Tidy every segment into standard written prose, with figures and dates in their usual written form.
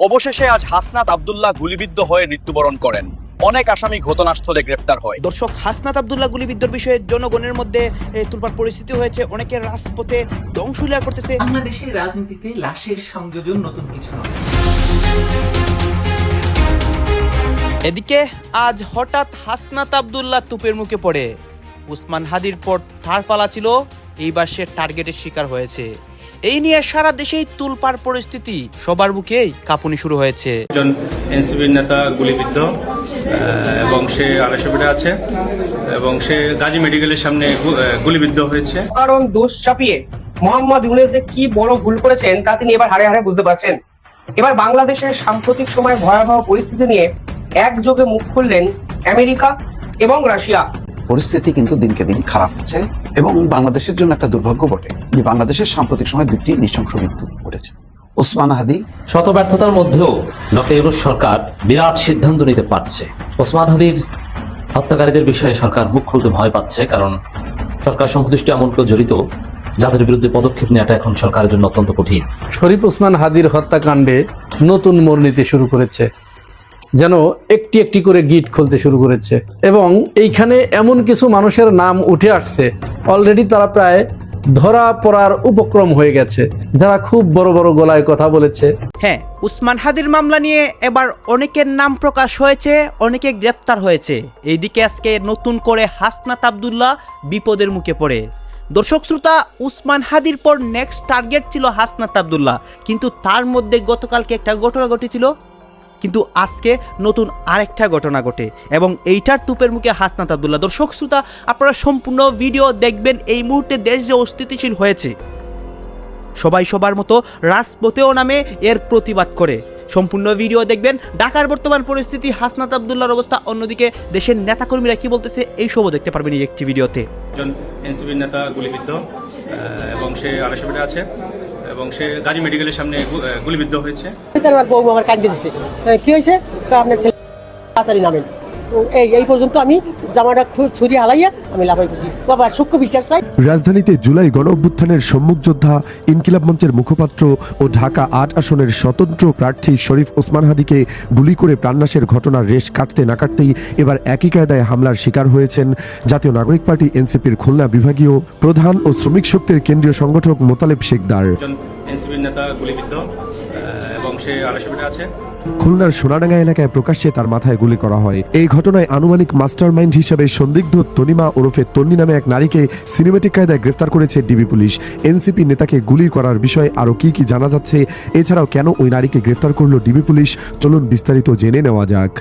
অবশেষে আজ হাসনাত আব্দুল্লাহ গুলিবিদ্ধ হয়ে মৃত্যুবরণ করেন। অনেক আসামি ঘটনাস্থলে গ্রেপ্তার হয়। দর্শক, হাসনাত আব্দুল্লাহ গুলিবিদ্ধর বিষয়ে জনগণের মধ্যে তুলপার পরিস্থিতি হয়েছে। অনেকে রাজপথে ধ্বংসলীলা করতেছে। বাংলাদেশের রাজনীতিতে লাশের সংযোজন নতুন কিছু নয়। এদিকে আজ হঠাৎ হাসনাত আব্দুল্লাহ তুপের মুখে পড়ে। উসমান হাদির পর ঠার পালা ছিল, এইবার সে টার্গেটের শিকার হয়েছে। এই নিয়ে সারা দেশেই তুলপার পরিস্থিতি, সবার মুখেই কাঁপুনি শুরু হয়েছে। একজন এনসিপির নেতা গুলিবিদ্ধ এবং সে আড়াইশো আছে এবং সে গাজী মেডিকেলের সামনে গুলিবিদ্ধ হয়েছে। কারণ দোষ চাপিয়ে মোহাম্মদ ইউনূস যে কি বড় ভুল করেছেন তা তিনি এবার হাড়ে হাড়ে বুঝতে পারছেন। এবার বাংলাদেশের সাম্প্রতিক সময় ভয়াবহ পরিস্থিতি নিয়ে একযোগে মুখ খুললেন আমেরিকা এবং রাশিয়া। পরিস্থিতি কিন্তু দিনকে দিন খারাপ হচ্ছে এবং বাংলাদেশের জন্য একটা দুর্ভাগ্য বটে যে বাংলাদেশের সাম্প্রতিক সময় দুটি নৃশংস মৃত্যু ঘটেছে। ওসমান হাদি শত ব্যর্থতার মধ্যেও ডক্টর ইউনূস সরকার বিরাট সিদ্ধান্ত নিতে পারছে। ওসমান হাদির হত্যাকারীদের বিষয়ে সরকার মুখ খুলতে ভয় পাচ্ছে, কারণ সরকার সংশ্লিষ্ট এমন কেউ জড়িত যাদের বিরুদ্ধে পদক্ষেপ নেওয়াটা এখন সরকারের জন্য অত্যন্ত কঠিন। শরীফ ওসমান হাদির হত্যাকাণ্ডে নতুন মোড় নিতে শুরু করেছে, যেন একটি একটি করে গিট খুলতে শুরু করেছে এবং এইখানে এমন কিছু মানুষের নাম উঠে আসছে, অলরেডি তারা প্রায় ধরা পড়ার উপক্রম হয়ে গেছে, যারা খুব বড় বড় গলায় কথা বলেছে। হ্যাঁ, উসমান হাদির মামলা নিয়ে এবার অনেকের নাম প্রকাশ হয়েছে, অনেকে গ্রেপ্তার হয়েছে। এইদিকে আজকে নতুন করে হাসনাত আব্দুল্লাহ বিপদের মুখে পড়ে। দর্শক শ্রোতা, উসমান হাদির পর নেক্সট টার্গেট ছিল হাসনাত আব্দুল্লাহ, কিন্তু তার মধ্যে গতকালকে একটা ঘটনা ঘটেছিল, কিন্তু আজকে নতুন আরেকটা ঘটনা ঘটে এবং এইটার তুপের মুখে হাসনাত আব্দুল্লাহ। দর্শক শ্রোতা, আপনারা সম্পূর্ণ ভিডিও দেখবেন। এই মুহূর্তে দেশ যে অস্থিতিশীল হয়েছে, সবাই সবার মতো রাজপথেও নামে এর প্রতিবাদ করে। সম্পূর্ণ ভিডিও দেখবেন। ঢাকার বর্তমান পরিস্থিতি, হাসনাত আব্দুল্লাহর অবস্থা, অন্যদিকে দেশের নেতাকর্মীরা কি বলতেছে, এই সবও দেখতে পারবেন এই একটি ভিডিওতে। একজন এনসিপির নেতা গুলিবিদ্ধ এবং সে আড়াইশো আছে এবং সে গাজী মেডিকেলের সামনে গুলিবিদ্ধ হয়েছে। বউ আমার কাঁদিয়ে দিচ্ছে, কি হয়েছে আপনার ছেলে তাড়াতাড়ি নামেন। এই পর্যন্ত আমি জামাটা ছুরি হালাইয়া আমি লাফাই খুঁজি, বাবা সূক্ষ্ম বিচার চাই। রাজধানীতে জুলাই গণ অভ্যুত্থানের সম্মুখ যোদ্ধা, ইনকিলাব মঞ্চের মুখপাত্র ও ঢাকা ৮ আসনের স্বতন্ত্র প্রার্থী শরীফ ওসমান হাদিকে গুলি করে প্রাণনাশের ঘটনার রেশ কাটতে না কাটতেই এবার একই কায়দায় হামলার শিকার হয়েছেন জাতীয় নাগরিক পার্টি এনসিপির খুলনা বিভাগীয় প্রধান ও শ্রমিক শক্তির কেন্দ্রীয় সংগঠক মোতালেব শেখদার। এনসিপির নেতা গুলিবিদ্ধ এবং সে আড়াইশো আছে। খুলনার সোনাডাঙ্গা এলাকায় প্রকাশ্যে তার মাথায় গুলি করা হয়। এই ঘটনায় আনুমানিক মাস্টারমাইন্ড হিসেবে সন্দিগ্ধ তনিমা ওরফে তন্নি নামে এক নারীকে সিনেমেটিক কায়দায় গ্রেফতার করেছে ডিবি পুলিশ। এনসিপি নেতাকে গুলি করার বিষয়ে আরও কি কি জানা যাচ্ছে, এছাড়াও কেন ওই নারীকে গ্রেফতার করলো ডিবি পুলিশ, চলুন বিস্তারিত জেনে নেওয়া যাক।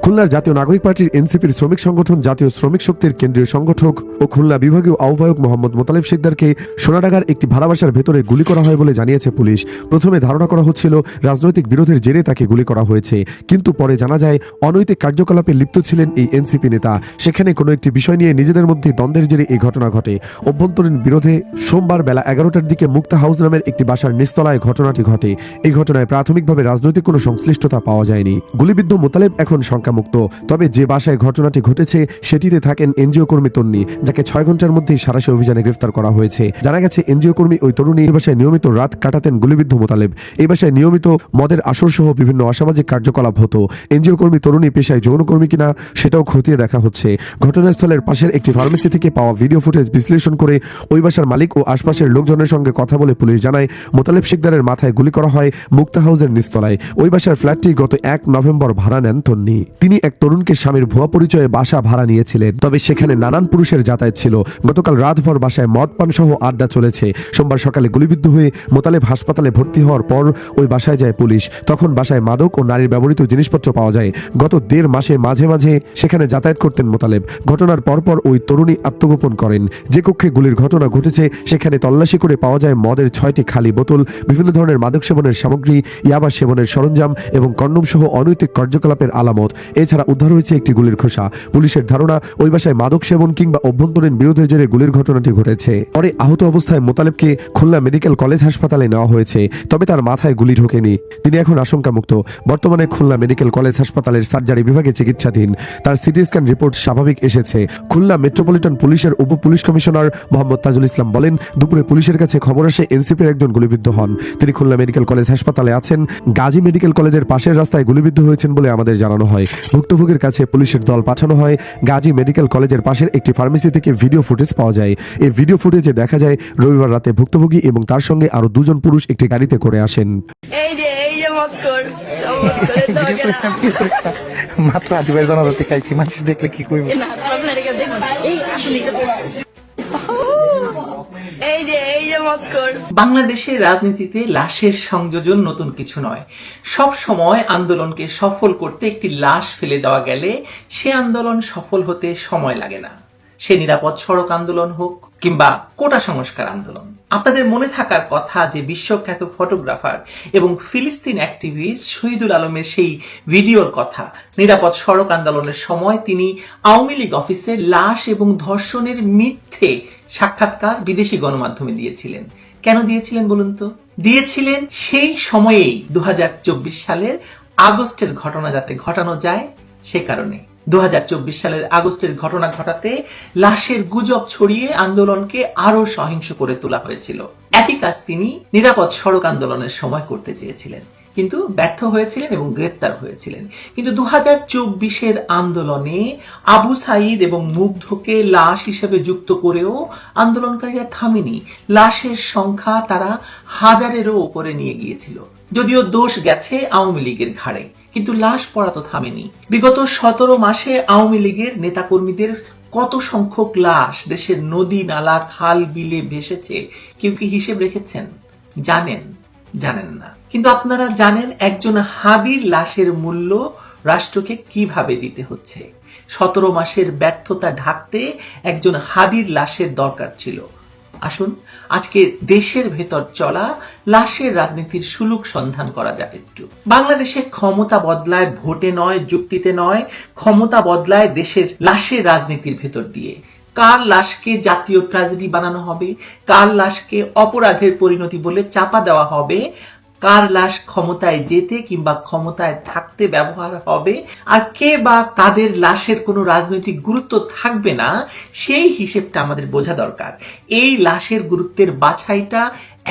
খুলনার জাতীয় নাগরিক পার্টির এনসিপির শ্রমিক সংগঠন জাতীয় শ্রমিক শক্তির কেন্দ্রীয় সংগঠক ও খুলনা বিভাগীয় আহ্বায়ক মোহাম্মদ মোতালেব শেখদারকে সোনাডাঙ্গার একটি ভাড়া বাসার ভেতরে গুলি করা হয় বলে জানিয়েছে পুলিশ। প্রথমে ধারণা করা হচ্ছিল রাজনৈতিক বিরোধের জেরে তাকে গুলি করা হয়েছে, কিন্তু পরে জানা যায় অনৈতিক কার্যকলাপে লিপ্ত ছিলেন এই এনসিপি নেতা। সেখানে কোনো একটি বিষয় নিয়ে নিজেদের মধ্যে দ্বন্দ্বের জেরে এই ঘটনা ঘটে। অভ্যন্তরীণ বিরোধে সোমবার বেলা 11টার দিকে মুক্তা হাউস নামের একটি বাসার নিচতলায় ঘটনাটি ঘটে। এই ঘটনায় প্রাথমিকভাবে রাজনৈতিক কোনো সংশ্লিষ্টতা পাওয়া যায়নি। গুলিবিদ্ধ মোতালেব এখন শঙ্কামুক্ত, তবে যে বাসায় ঘটনাটি ঘটেছে সেটিতে থাকেন এনজিও কর্মী তন্নি, যাকে 6 ঘন্টার মধ্যেই সাঁড়াশি অভিযানে গ্রেফতার করা হয়েছে। জানা গেছে এনজিও কর্মী ওই তরুণী এই বাসায় নিয়মিত রাত কাটাতেন গুলিবিদ্ধ মোতালেব। এই বাসায় নিয়মিত মদের আসর সহ বিভিন্ন অসামাজিক কার্যকলাপ হতো। এনজিও কর্মী তরুণী পেশায় যৌনকর্মী কিনা সেটাও খতিয়ে দেখা হচ্ছে। ঘটনাস্থলের পাশের একটি ফার্মেসি থেকে পাওয়া ভিডিও ফুটেজ বিশ্লেষণ করে ওই বাসার মালিক ও আশপাশের লোকজনের সঙ্গে কথা বলে পুলিশ জানায় মোতালেব শেখদারের মাথায় গুলি করা হয় মুক্তা হাউসের নিচতলায়। ওই বাসার ফ্ল্যাটটি গত 1 নভেম্বর ভাড়া নেন তন্নি। তিনি এক তরুণকে স্বামীর ভুয়া পরিচয়ে বাসা ভাড়া নিয়েছিলেন, তবে সেখানে নানান পুরুষের যাতায়াত ছিল। গতকাল রাতভর বাসায় মদ পান সহ আড্ডা চলেছে। সোমবার সকালে গুলিবিদ্ধ হয়ে মোতালেব হাসপাতালে ভর্তি হওয়ার পর ওই বাসায় যায় পুলিশ। তখন বাসায় মাদক ও নারীর ব্যবহৃত জিনিসপত্র পাওয়া যায়। গত 1.5 মাসে মাঝে মাঝে সেখানে যাতায়াত করতেন মোতালেব। ঘটনার পরপর ওই তরুণী আত্মগোপন করেন। যে কক্ষে গুলির ঘটনা ঘটেছে সেখানে তল্লাশি করে পাওয়া যায় মদের 6টি খালি বোতল, বিভিন্ন ধরনের মাদক সেবনের সামগ্রী, ইয়াবা সেবনের সরঞ্জাম এবং কন্ডোম সহ অনৈতিক কার্যকলাপের আলামত। এছাড়া উদ্ধার হয়েছে একটি গুলির খোসা। পুলিশের ধারণা ওই বাসায় মাদক সেবন কিংবা অভ্যন্তরীণ বিরোধের জেরে গুলির ঘটনাটি ঘটেছে। পরে আহত অবস্থায় মোতালেবকে খুলনা মেডিকেল কলেজ হাসপাতালে নেওয়া হয়েছে, তবে তার মাথায় গুলি ঢোকেনি। তিনি এখন আশঙ্কামুক্ত। বর্তমানে খুলনা মেডিকেল কলেজ হাসপাতালের সার্জারি বিভাগে চিকিৎসাধীন। তার সিটি স্ক্যান রিপোর্ট স্বাভাবিক এসেছে। খুলনা মেট্রোপলিটন পুলিশের উপ পুলিশ কমিশনার মোহাম্মদ তাজুল ইসলাম বলেন, দুপুরে পুলিশের কাছে খবর আসে এনসিপির একজন গুলিবিদ্ধ হন। তিনি খুলনা মেডিকেল কলেজ হাসপাতালে আছেন। গাজী মেডিকেল কলেজের পাশের রাস্তায় গুলিবিদ্ধ হয়েছেন বলে আমাদের জানানো হয়। ভুক্তভোগীর কাছে পুলিশের দল পাঠানো হয়। গাজী মেডিকেল কলেজের পাশের একটি ফার্মেসি থেকে ভিডিও ফুটেজ পাওয়া যায়। এই ভিডিও ফুটেজে দেখা যায় রবিবার রাতে ভুক্তভোগী এবং তার সঙ্গে আরো দুজন পুরুষ একটি গাড়িতে করে আসেন। মাত্র আদিবাসী জনজাতি খাইছি, মানুষ দেখলে কি কইব? বাংলাদেশের রাজনীতিতে লাশের সংযোজন নতুন কিছু নয়। সব সময় আন্দোলনকে সফল করতে একটি লাশ ফেলে দেওয়া গেলে সে আন্দোলন সফল হতে সময় লাগে না। সে নিরাপদ সড়ক আন্দোলন হোক কিংবা কোটা সংস্কার আন্দোলন। আপনাদের মনে থাকার কথা যে বিশ্বখ্যাত ফটোগ্রাফার এবং ফিলিস্তিন অ্যাক্টিভিস্ট শহীদুল আলমের সেই ভিডিওর কথা। নিরাপদ সড়ক আন্দোলনের সময় তিনি আওয়ামী লীগ অফিসে লাশ এবং ধর্ষণের মিথ্যে সাক্ষাৎকার বিদেশি গণমাধ্যমে দিয়েছিলেন। কেন দিয়েছিলেন বলুন তো? দিয়েছিলেন সেই সময়েই 2024 সালের আগস্টের ঘটনা যাতে ঘটানো যায় সে কারণে। 2024 সালের আগস্টের ঘটনা ঘটাতে লাশের গুজব ছড়িয়ে আন্দোলনকে আরো সহিংস করে তোলা হয়েছিল। একই কাজ তিনি নিরাপদ সড়ক আন্দোলনের সময় করতে চেয়েছিলেন, কিন্তু ব্যর্থ হয়েছিলেন এবং গ্রেপ্তার হয়েছিলেন। কিন্তু 2024-এর আন্দোলনে আবু সাইদ এবং মুগ্ধকে লাশ হিসেবে যুক্ত করেও আন্দোলনকারীরা থামেনি। লাশের সংখ্যা তারা হাজারেরও উপরে নিয়ে গিয়েছিল। যদিও দোষ গেছে আওয়ামী লীগের ঘাড়ে, কিন্তু লাশ পড়া তো থামেনি। বিগত 17 মাসে আওয়ামী লীগের নেতাকর্মীদের কত সংখ্যক লাশ দেশের নদী নালা খাল বিলে ভেসেছে কেউ কি হিসেব রেখেছেন? জানেন না। কিন্তু আপনারা জানেন একজন হাদির লাশের মূল্য রাষ্ট্রকে কিভাবে দিতে হচ্ছে। 17 মাসের ব্যর্থতা ঢাকতে একজন হাদির লাশের দরকার ছিল। আসুন আজকে দেশের ভেতর চলা লাশের রাজনীতির সুলুক সন্ধান করা যাক একটু। বাংলাদেশে ক্ষমতা বদলায় ভোটে নয়, যুক্তিতে নয়। ক্ষমতা বদলায় দেশের লাশের রাজনীতির ভেতর দিয়ে। কার লাশকে জাতীয় ট্র্যাজেডি বানানো হবে, কার লাশকে অপরাধের পরিণতি বলে চাপা দেওয়া হবে, কার লাশ ক্ষমতায় যেতে কিংবা ক্ষমতায় থাকতে ব্যবহার হবে, আর কে বা কাদের লাশের কোনো রাজনৈতিক গুরুত্ব থাকবে না, সেই হিসেবটা আমাদের বোঝা দরকার। এই লাশের গুরুত্বের বাছাইটা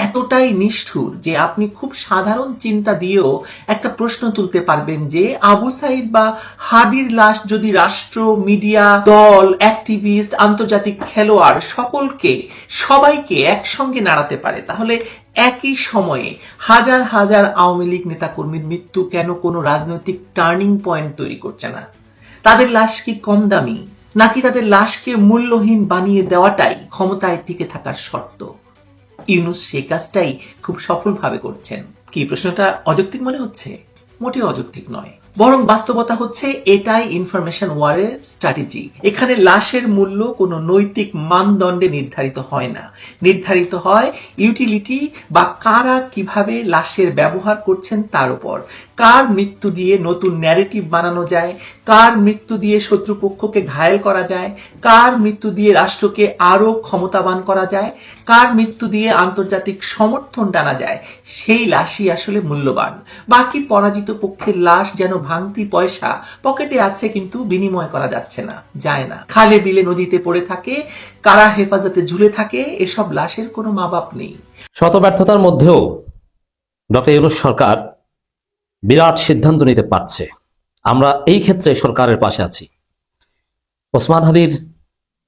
এতটাই নিষ্ঠুর যে আপনি খুব সাধারণ চিন্তা দিয়েও একটা প্রশ্ন তুলতে পারবেন যে আবু সাইদ বা হাদির লাশ যদি রাষ্ট্র, মিডিয়া, দল, অ্যাক্টিভিস্ট, আন্তর্জাতিক খেলোয়াড় সবাইকে একসঙ্গে নাড়াতে পারে, তাহলে একই সময়ে হাজার হাজার আওয়ামী লীগ নেতাকর্মীর মৃত্যু কেন কোনো রাজনৈতিক টার্নিং পয়েন্ট তৈরি করছে না? তাদের লাশ কি কম দামি, নাকি তাদের লাশকে মূল্যহীন বানিয়ে দেওয়াটাই ক্ষমতায় টিকে থাকার শর্ত? ইউনূস সেই কাজটাই খুব সফলভাবে করছেন। কি প্রশ্নটা অযৌক্তিক মনে হচ্ছে? মোটেও অযৌক্তিক নয়, বরং বাস্তবতা হচ্ছে এটাই ইনফরমেশন ওয়ারের স্ট্র্যাটেজি। এখানে লাশের মূল্য কোনো নৈতিক মানদণ্ডে নির্ধারিত হয় না, নির্ধারিত হয় ইউটিলিটি বা কারা কিভাবে লাশের ব্যবহার করছেন তার উপর। কার মৃত্যু দিয়ে নতুন ন্যারেটিভ বানানো যায়, কার মৃত্যু দিয়ে শত্রুপক্ষকে ঘায়েল করা যায়, কার মৃত্যু দিয়ে রাষ্ট্রকে আরো ক্ষমতাবান করা যায়, কার মৃত্যু দিয়ে আন্তর্জাতিক সমর্থন টানা যায়, সেই লাশই আসলে মূল্যবান। বাকি পরাজিত পক্ষের লাশ যেন ভাঙতি পয়সা, পকেটে আছে কিন্তু বিনিময় করা যাচ্ছে না, যায় না, খালে বিলে নদীতে পড়ে থাকে, কারা হেফাজতে ঝুলে থাকে। এসব লাশের কোনো মা বাপ নেই। শত ব্যর্থতার মধ্যেও ডক্টর ইউনূস সরকার বিরাট সিদ্ধান্ত নিতে পারছে। আমরা এই ক্ষেত্রে সরকারের পাশে আছি। ওসমান হাদির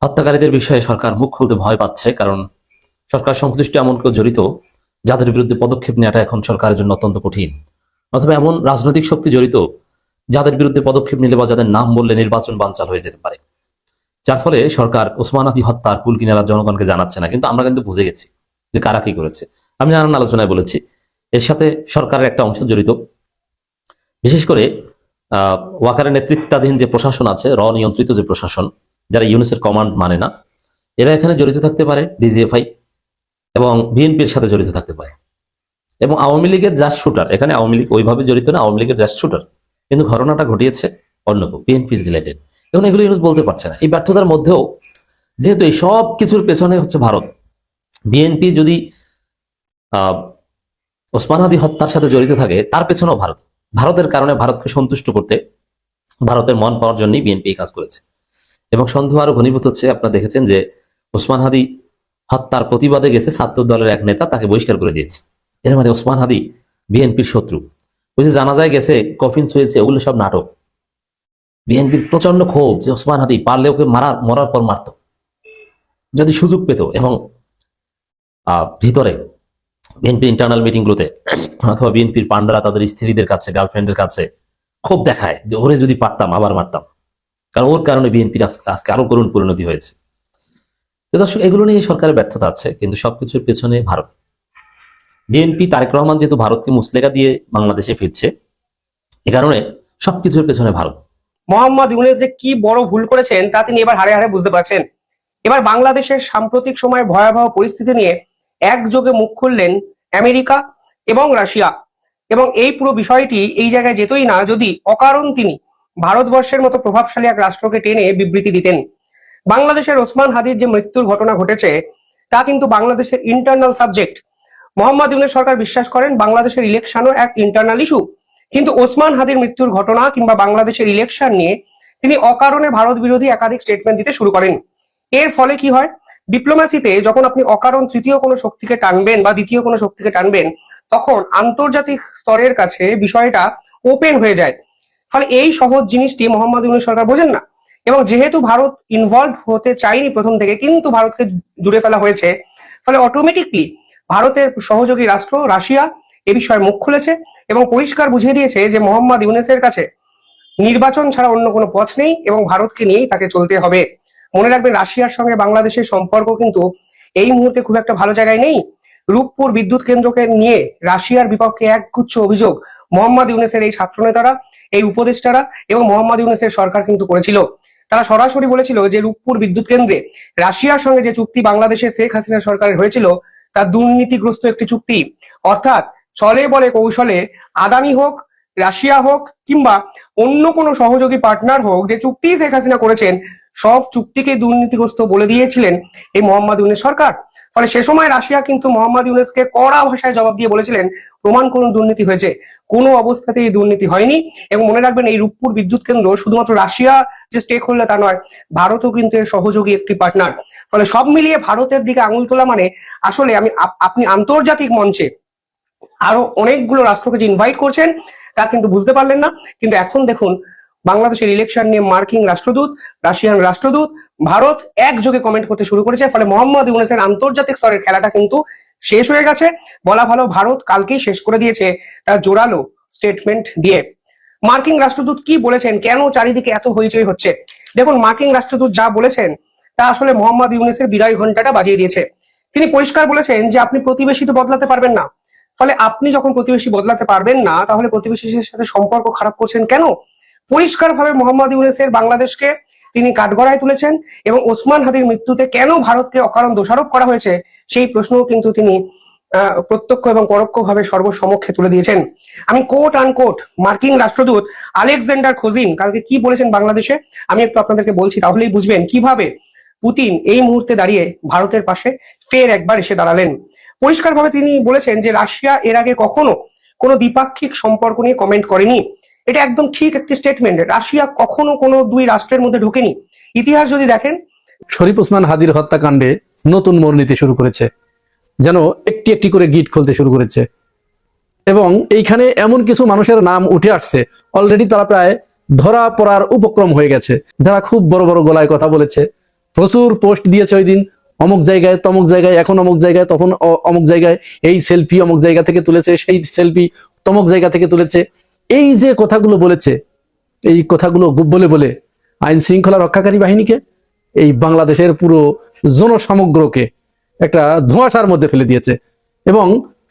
হত্যাকারীদের বিষয়ে সরকার মুখ খুলতে ভয় পাচ্ছে, কারণ সরকার সংশ্লিষ্ট এমন কেউ জড়িত যাদের বিরুদ্ধে পদক্ষেপ নেওয়াটা এখন সরকারের জন্য অত্যন্ত কঠিন, অথবা এমন রাজনৈতিক শক্তি জড়িত যাদের বিরুদ্ধে পদক্ষেপ নিলে বা যাদের নাম বললে নির্বাচন বানচাল হয়ে যেতে পারে। যার ফলে সরকার ওসমান হাদি হত্যার কুল কিনারা জনগণকে জানাচ্ছে না, কিন্তু আমরা কিন্তু বুঝে গেছি যে কারা কি করেছে। আমি নানান আলোচনায় বলেছি এর সাথে সরকারের একটা অংশ জড়িত। বিশেষ করে ওয়াকারের নেতৃত্বাধীন যে প্রশাসন আছে, নিয়ন্ত্রিত যে প্রশাসন, যারা ইউনূসের কমান্ড মানে না, এরা এখানে জড়িত থাকতে পারে, ডিজিএফআই এবং বিএনপির সাথে জড়িত থাকতে পারে। এবং আওয়ামী লীগের জাস্ট শুটার, এখানে আওয়ামী লীগ ওইভাবে জড়িত না, আওয়ামী লীগের জাস্ট শুটার, কিন্তু ঘটনাটা ঘটিয়েছে অন্য বিএনপি রিলেটেড, এবং এগুলো ইউনুস বলতে পারছে না। এই ব্যর্থতার মধ্যেও যেহেতু এই সব কিছুর পেছনে হচ্ছে ভারত, বিএনপি যদি ওসমান হাদি হত্যার সাথে জড়িত থাকে, তার পেছনেও ভারত। ভারতের কারণে ভারতকে সন্তুষ্ট করতে, ভারতের মন পাওয়ার জন্যই বিএনপি কাজ করেছে। এবং সন্দেহ আরো ঘনীভূত হচ্ছে, আপনারা দেখেছেন যে ওসমান হাদি হত্যার প্রতিবাদে গেছে ছাত্র দলের এক নেতা, তাকে বহিষ্কার করে দিয়েছে। এর মানে ওসমান হাদি বিএনপির শত্রু। ওই যে জানাজায় গেছে, কফিন হয়েছে, ওগুলো সব নাটক। বিএনপির প্রচন্ড ক্ষোভ যে ওসমান হাদি পারলে ওকে মরার পর মারত যদি সুযোগ পেত। এবং ভিতরে বিএনপির ইন্টারনাল মিটিং গুলোতে অথবা বিএনপির পান্ডারা তাদের স্ত্রীদের কাছে, গার্লফ্রেন্ডের কাছে ক্ষোভ দেখায় যে ওরে যদি পারতাম আবার মারতাম, কারণ ওর কারণে বিএনপির আজকে আরো করুণ পরিণতি হয়েছে। তো দর্শক, এগুলো নিয়ে সরকারের ব্যর্থতা আছে, কিন্তু সবকিছুর পেছনে ভারত। বিএনপি তারেক রহমান যেহেতু ভারতকে মুসলেকা দিয়ে বাংলাদেশে ফিরছে, এ কারণে সবকিছুর পেছনে ভারত। মোহাম্মদ ইউনূস যে কি বড় ভুল করেছেন তা তিনি এবার হাড়ে হাড়ে বুঝতে পারছেন। এবার বাংলাদেশের সাম্প্রতিক সময়ে ভয়াবহ পরিস্থিতি নিয়ে একযোগে মুখ খুললেন আমেরিকা এবং রাশিয়া। এবং এই পুরো বিষয়টি এই জায়গায় যেতই না যদি অকারণ তিনি ভারতবর্ষের মতো প্রভাবশালী এক রাষ্ট্রকে টেনে বিবৃতি দিতেন। বাংলাদেশের ওসমান হাদির যে মৃত্যুর ঘটনা ঘটেছে তা কিন্তু বাংলাদেশের ইন্টারনাল সাবজেক্ট। মোহাম্মদ ইউনূস সরকার বিশ্বাস করেন বাংলাদেশের ইলেকশনও এক ইন্টারনাল ইস্যু, কিন্তু ওসমান হাদির মৃত্যুর ঘটনা কিংবা বাংলাদেশের ইলেকশন নিয়ে তিনি অকারণে ভারত বিরোধী একাধিক স্টেটমেন্ট দিতে শুরু করেন। এর ফলে কি হয়, ডিপ্লোম্যাসিতে যখন আপনি অকারণ তৃতীয় কোনো শক্তিকে টানবেন বা দ্বিতীয় কোনো শক্তিকে টানবেন, তখন আন্তর্জাতিক স্তরের কাছে বিষয়টা ওপেন হয়ে যায়। ফলে এই সহজ জিনিসটি মোহাম্মদ ইউনূস সরকার বোঝেন না। এবং যেহেতু ভারত ইনভলভ হতে চায়নি প্রথম থেকে, কিন্তু ভারতকে জুড়ে ফেলা হয়েছে, ফলে অটোমেটিকলি ভারতের সহযোগী রাষ্ট্র রাশিয়া এ বিষয়ে মুখ খুলেছে এবং পরিষ্কার বুঝিয়ে দিয়েছে যে মোহাম্মদ ইউনূসের কাছে নির্বাচন ছাড়া অন্য কোনো পথ নেই এবং ভারতকে নিয়েই তাকে চলতে হবে। মনে রাখবেন, রাশিয়ার সঙ্গে বাংলাদেশের সম্পর্ক কিন্তু এই মুহূর্তে খুব একটা ভালো জায়গায় নেই। রূপপুর বিদ্যুৎ কেন্দ্রকে নিয়ে রাশিয়ার বিপক্ষে একগুচ্ছ অভিযোগ মোহাম্মদ ইউনূসের এই ছাত্রনেতারা, এই উপদেষ্টারা এবং মোহাম্মদ ইউনূসের সরকার কিন্তু করেছিল। তারা সরাসরি বলেছিল যে রূপপুর বিদ্যুৎ কেন্দ্রে রাশিয়ার সঙ্গে যে চুক্তি বাংলাদেশের শেখ হাসিনা সরকারের হয়েছিল তা দুর্নীতিগ্রস্ত একটি চুক্তি। অর্থাৎ চলে বলে কৌশলে আদানি হোক, রাশিয়া হোক কিংবা অন্য কোনো সহযোগী পার্টনার হোক, যে চুক্তি শেখ হাসিনা করেছেন সব চুক্তিকে দুর্নীতিগ্রস্ত বলে দিয়েছিলেন এই মোহাম্মদ ইউনূস সরকার। ফলে সে সময় রাশিয়া কিন্তু মোহাম্মদ ইউনূসকে কড়া ভাষায় জবাব দিয়ে বলেছিলেন প্রমাণ করুন দুর্নীতি হয়েছে। কোনো অবস্থাতেই দুর্নীতি হয়নি। এবং মনে রাখবেন, এই রূপপুর বিদ্যুৎ কেন্দ্র শুধুমাত্র রাশিয়া যে স্টেক হোল্ডার তা নয়, ভারতও কিন্তু এর সহযোগী একটি পার্টনার। ফলে সব মিলিয়ে ভারতের দিকে আঙুল তোলা মানে আসলে আপনি আন্তর্জাতিক মঞ্চে আরো অনেকগুলো রাষ্ট্রকে যে ইনভাইট করছেন তা কিন্তু বুঝতে পারলেন না। কিন্তু এখন দেখুন, বাংলাদেশের ইলেকশন নিয়ে মার্কিন রাষ্ট্রদূত, রাশিয়ান রাষ্ট্রদূত, ভারত একযোগে কমেন্ট করতে শুরু করেছে। ফলে মোহাম্মদ ইউনূসের আন্তর্জাতিক স্তরের খেলাটা কিন্তু শেষ হয়ে গেছে। বলা ভালো, ভারত কালকেই শেষ করে দিয়েছে তার জোরালো স্টেটমেন্ট দিয়ে। মার্কিন রাষ্ট্রদূত কি বলেছেন, কেন চারিদিকে এত হইচই হচ্ছে? দেখুন, মার্কিন রাষ্ট্রদূত যা বলেছেন তা আসলে মোহাম্মদ ইউনূসের বিদায় ঘন্টাটা বাজিয়ে দিয়েছে। তিনি পরিষ্কার বলেছেন যে আপনি প্রতিবেশী তো বদলাতে পারবেন না। ফলে আপনি যখন প্রতিবেশী বদলাতে পারবেন না, তাহলে প্রতিবেশীর সাথে সম্পর্ক খারাপ করছেন কেন? পরিষ্কারভাবে মোহাম্মদ ইউনূসের বাংলাদেশকে তিনি কাঠগড়ায় তুলেছেন এবং ওসমান হাদির মৃত্যুতে কেন ভারতকে অকারণ দোষারোপ করা হয়েছে সেই প্রশ্নও কিন্তু তিনি প্রত্যক্ষ এবং পরোক্ষভাবে সর্বসমক্ষে তুলে দিয়েছেন। আমি কোট আনকোট মার্কিন রাষ্ট্রদূত আলেকজান্ডার খোজিন কালকে কি বলেছেন বাংলাদেশে আমি একটু আপনাদেরকে বলছি, তাহলেই বুঝবেন কিভাবে পুতিন এই মুহূর্তে দাঁড়িয়ে ভারতের পাশে ফের একবার এসে দাঁড়ালেন। পরিষ্কারভাবে তিনি বলেছেন যে রাশিয়া এর আগে কখনো কোনো দ্বিপাক্ষিক সম্পর্ক নিয়ে কমেন্ট করেনি। এটা একদম ঠিক একটি স্টেটমেন্ট। রাশিয়া কখনো কোনো দুই রাষ্ট্রের মধ্যে ঢোকেনি। ইতিহাস যদি দেখেন, শরীফ ওসমান হাদির হত্যাকাণ্ডে নতুন মোড় নিতে শুরু করেছে, যেন একটি একটি করে গিট খুলতে শুরু করেছে। এবং এইখানে এমন কিছু মানুষের নাম উঠে আসছে, অলরেডি তারা প্রায় ধরা পড়ার উপক্রম হয়ে গেছে, যারা খুব বড় বড় গলায় কথা বলেছে, প্রচুর পোস্ট দিয়েছে ওই দিন, অমুক জায়গায় তমুক জায়গায়, এখন অমুক জায়গায় তখন অমুক জায়গায়, এই সেলফি অমুক জায়গা থেকে তুলেছে, সেই সেলফি তমুক জায়গা থেকে তুলেছে। এই যে কথাগুলো বলেছে, এই কথাগুলো বলে বলে আইন শৃঙ্খলা রক্ষাকারী বাহিনীকে, এই বাংলাদেশের পুরো জনসমগ্রকে একটা ধোঁয়াশার মধ্যে ফেলে দিয়েছে। এবং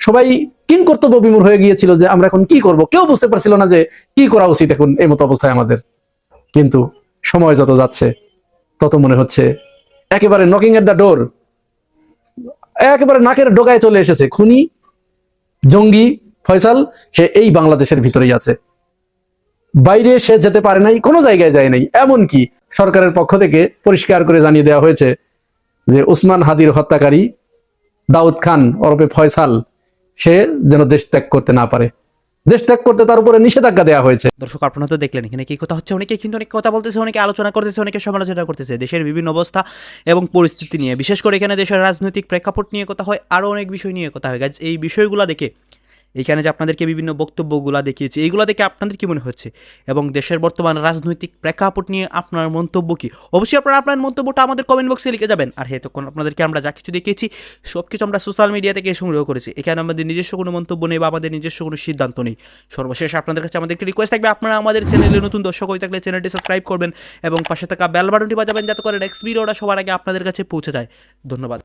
সবাই কিং কর্তব্য বিমূঢ় হয়ে গিয়েছিল যে আমরা এখন কি করব, কেউ বুঝতে পারছিল না যে কি করা উচিত এখন এই মতো অবস্থায় আমাদের। কিন্তু সময় যত যাচ্ছে তত মনে হচ্ছে একেবারে নকিং এট দ্য ডোর, একেবারে নাকের ডোগায় চলে এসেছে। খুনি জঙ্গি ফয়সাল সে এই বাংলাদেশের ভিতরেই আছে। বাইরে সে যেতে পারে নাই, কোনো জায়গায় যায় নাই। এমনকি সরকারের পক্ষ থেকে পরিষ্কার করে জানিয়ে দেওয়া হয়েছে যে ওসমান হাদির হত্যাকারী দাউদ খান ওরফে ফয়সাল সে যেন দেশ ত্যাগ করতে না পারে, দেশ ত্যাগ করতে তার উপরে নিষেধাজ্ঞা দেওয়া হয়েছে। দর্শক আপনারা তো দেখলেন এখানে কি কথা হচ্ছে, অনেকে কিন্তু অনেক কথা বলতেছে, অনেকে আলোচনা করতেছে, অনেকে সমালোচনা করতেছে দেশের বিভিন্ন অবস্থা এবং পরিস্থিতি নিয়ে। বিশেষ করে এখানে দেশের রাজনৈতিক প্রেক্ষাপট নিয়ে কথা হয়, আরও অনেক বিষয় নিয়ে কথা হয়। গাইজ এই বিষয়গুলো দেখে, এখানে যে আপনাদেরকে বিভিন্ন বক্তব্যগুলো দেখিয়েছি, এইগুলো দেখে আপনাদের কি মনে হচ্ছে এবং দেশের বর্তমান রাজনৈতিক প্রেক্ষাপট নিয়ে আপনার মন্তব্য কি? অবশ্যই আপনারা আপনার মন্তব্যটা আমাদের কমেন্ট বক্সে লিখে যাবেন। আর হ্যাঁ, তখন আপনাদেরকে আমরা যা কিছু দেখিয়েছি সব কিছু আমরা সোশ্যাল মিডিয়া থেকে সংগ্রহ করেছি। এখানে আমাদের নিজস্ব কোনো মন্তব্য নেই বা আমাদের নিজস্ব কোনো সিদ্ধান্ত নেই। সর্বশেষ আপনাদের কাছে আমাদের একটি রিকোয়েস্ট থাকবে, আপনারা আমাদের চ্যানেলে নতুন দর্শক হয়ে থাকলে চ্যানেলটি সাবস্ক্রাইব করবেন এবং পাশে থাকা বেল বাটনটি বাজাবেন যাতে করে নেক্সট ভিডিওটা সবার আগে আপনাদের কাছে পৌঁছে যায়। ধন্যবাদ।